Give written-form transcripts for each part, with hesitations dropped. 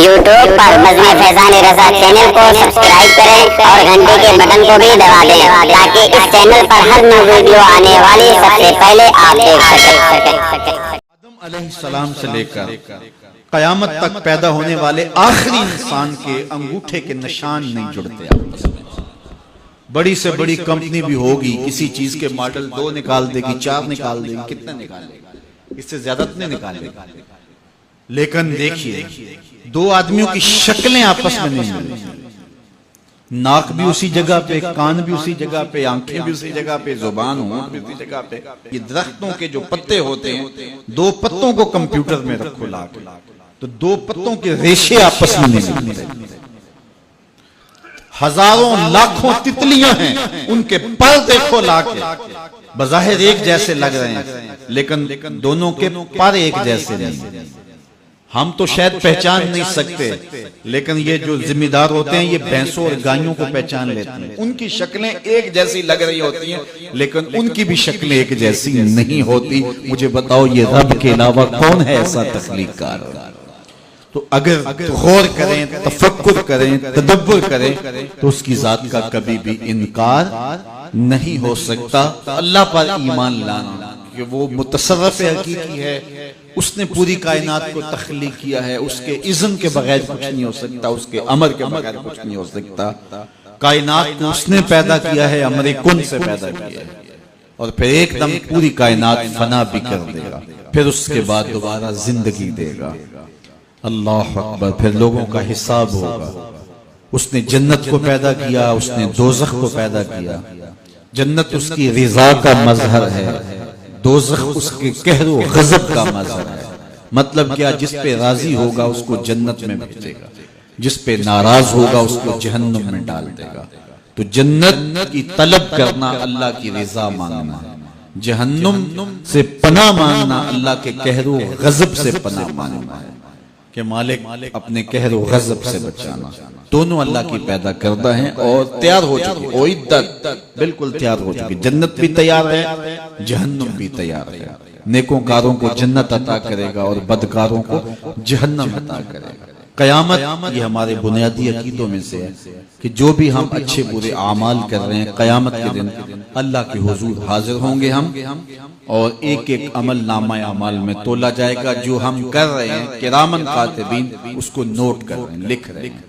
YouTube पर मजमे फैजान रजा channel को subscribe करें और घंटे के बटन को भी दबा दें ताकि इस चैनल पर हर न्यू वीडियो आने वाली सबसे पहले आप देख सकें। आदम अलैहिस्सलाम से लेकर कयामत तक पैदा होने वाले आखिरी इंसान के अंगूठे के निशान नहीं जुड़ते आपस में। बड़ी से बड़ी कंपनी भी होगी, किसी चीज के मॉडल 2 निकाल देगी, 4 निकाल देगी, कितना निकालेगा, इससे ज्यादा नहीं निकालेगा। लेकिन देखिए, 2 आदमियों की शक्लें आपस में नहीं मिलती। नाक भी उसी जगह पे, कान भी उसी जगह पे, आंखें भी उसी जगह पे, जुबान होंठ भी उसी जगह पे। ये दरख्तों के जो पत्ते होते हैं, 2 पत्तों को कंप्यूटर में रखो ला के, तो 2 पत्तों के रेशे आपस में नहीं मिलते। हजारों लाखों तितलियां हैं, उनके पर देखो लाके, बज़ाहिर एक जैसे लग रहे हैं, लेकिन दोनों के पर एक जैसे नहीं। हम तो शायद पहचान नहीं सकते, लेकिन ये जो जिम्मेदार होते हैं, ये भैंसों और गायों को पहचान लेते हैं। उनकी शक्लें एक जैसी लग रही होती हैं, लेकिन उनकी भी शक्लें एक जैसी नहीं होती। मुझे बताओ, ये रब के अलावा कौन है ऐसा तख्लीक़कार? तो अगर गौर करें, तफक्कुर करें, तदब्बुर करें, तो उसकी जात का कभी भी इनकार नहीं हो सकता। अल्लाह पर ईमान लाना कि वो मुतसर्रिफ हकीकी है, उसने पूरी कायनात को तख्लीक किया है, उसके इज़्न के बगैर कुछ नहीं हो सकता, उसके अमर के बगैर कुछ नहीं हो सकता। कायनात को उसने पैदा किया है, अमर कुन से पैदा किया है, और फिर एकदम पूरी कायनात फना भी कर देगा, फिर उसके बाद दोबारा जिंदगी देगा। अल्लाह अकबर। फिर लोगों का हिसाब होगा। उसने जन्नत को पैदा किया, उसने दोज़ख को पैदा किया। जन्नत उसकी रिज़ा का मजहर है, दोज़ख उसके कहर व गज़ब का मजहर है। मतलब क्या? जिस पे राजी होगा उसको जन्नत में भेजेगा, जिस पे नाराज होगा उसको जहन्नुम में डाल देगा। तो जन्नत की तलब करना अल्लाह की रिज़ा मांगना, जहन्नुम से पनाह मांगना अल्लाह के कहर व गज़ब से पनाह मांगना है कि मालिक अपने कहर व गज़ब से बचाना। दोनों अल्लाह की पैदा करदा हैं और तैयार हो चुकी, ओइद्दत, बिल्कुल तैयार हो चुकी। जन्नत भी तैयार है, जहन्नुम भी तैयार है। नेकोकारों को जन्नत अता करेगा और बदकारों को जहन्नम अता करेगा। कयामत ये हमारे बुनियादी अकीदों में से है कि जो भी हम अच्छे बुरे आमाल कर रहे हैं, कयामत के दिन अल्लाह के हुजूर हाजिर होंगे हम, और एक एक अमल नामा अमाल में तोला जाएगा। जो हम कर रहे हैं, किरामन कातिबीन उसको नोट कर रहे हैं, लिख रहे हैं,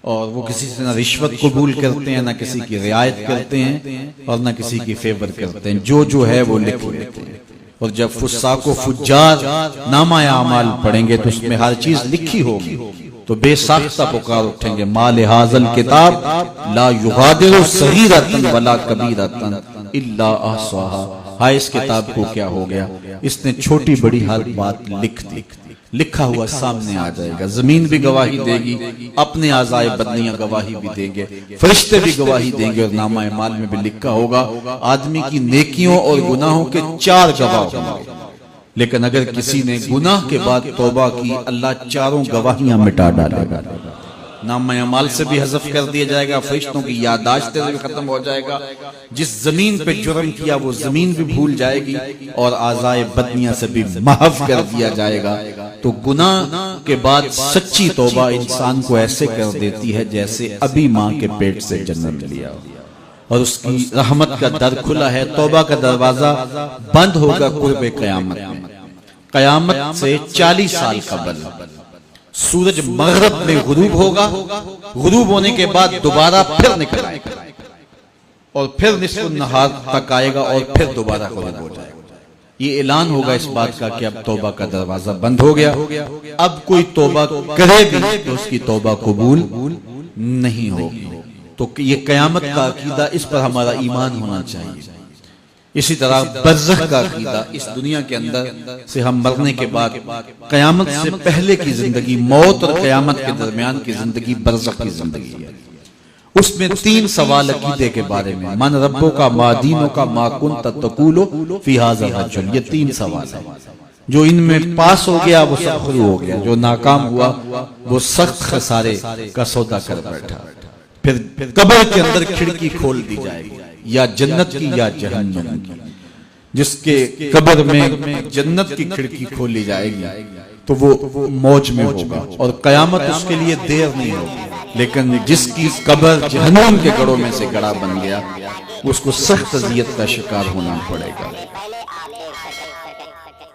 और वो किसी से ना रिश्वत कबूल करते हैं, ना किसी की रियायत करते हैं, और ना किसी की फेवर करते हैं। जो है वो लिख लेते हैं। और जब फुस्साको फुज्जार नामा अमाल पढ़ेंगे तो उसमें हर चीज लिखी होगी, तो बेसाख्ता पुकार उठेंगे, माल हाज़ल किताब ला युगादिरु सगीरतन वला कबीरतन इल्ला अहसाहा। हाय, इस किताब को क्या हो गया, इसने छोटी बड़ी हर बात लिख दी। लिखा हुआ सामने आ जाएगा। जमीन भी गवाही देगी, अपने आज़ाए बदनियां गवाही भी देंगे, फरिश्ते भी गवाही देंगे, और नामा अमाल में भी लिखा होगा। आदमी की नेकियों और गुनाहों के 4 गवाह होंगे, लेकिन अगर किसी ने गुनाह के बाद तौबा की, अल्लाह 4 गवाहियां मिटा डालेगा। नाम अमाल से भी हज़फ कर दिया जाएगा, फरिश्तों की यादाश्त से भी खत्म हो जाएगा। जिस जमीन पे जुर्म किया वो जमीन भी भूल जाएगी, और आज़ाए बदनिया से भी महफ कर दिया जाएगा। तो गुनाह के बाद सच्ची तौबा इंसान को ऐसे कर देती है जैसे अभी माँ के पेट से जन्म लिया, और उसकी रहमत का दर खुला है। तौबा का दरवाजा बंद होगा कुर्बे क़यामत में। क़यामत से 40 साल कबल सूरज मगरब में गुरूब होगा, गुरूब होने के बाद दोबारा फिर निकल आएगा, और फिर निस्फ़ुन नहार तक आएगा, और फिर दोबारा गुरूब हो जाएगा। ये ऐलान होगा इस बात का कि अब तौबा का दरवाजा बंद हो गया। अब कोई तौबा करे भी तो उसकी तौबा कबूल नहीं होगी। तो ये कयामत का अकीदा, इस पर हमारा ईमान होना चाहिए। इसी तरह बरज़ख का अकीदा, इस दुनिया के अंदर से हम मरने के बाद कयामत से पहले की जिंदगी, मौत और कयामत के दरमियान की जिंदगी बरज़ख की जिंदगी है। उसमें 3 सवाल अकीदे के बारे में, मन रब्बो का, मा दीनो का, मा कुंत तक़ूलु फी हाज़ा रजुल। ये 3 सवाल है। जो इनमें पास हो गया वो सफर हो गया, जो नाकाम हुआ वो सख्त खसारे का सौदा कर बैठा। फिर कब्र के अंदर खिड़की खोल दी जाएगी, या जन्नत की या जहन्नम की। जिसके कब्र में जन्नत की खिड़की खोली जाएगी तो वो मौज में होगा और कयामत उसके लिए देर नहीं होगी। लेकिन जिसकी कब्र जहन्नम के गढ़ों में से गड़ा बन गया, उसको सख्त अज़ियत का शिकार होना पड़ेगा।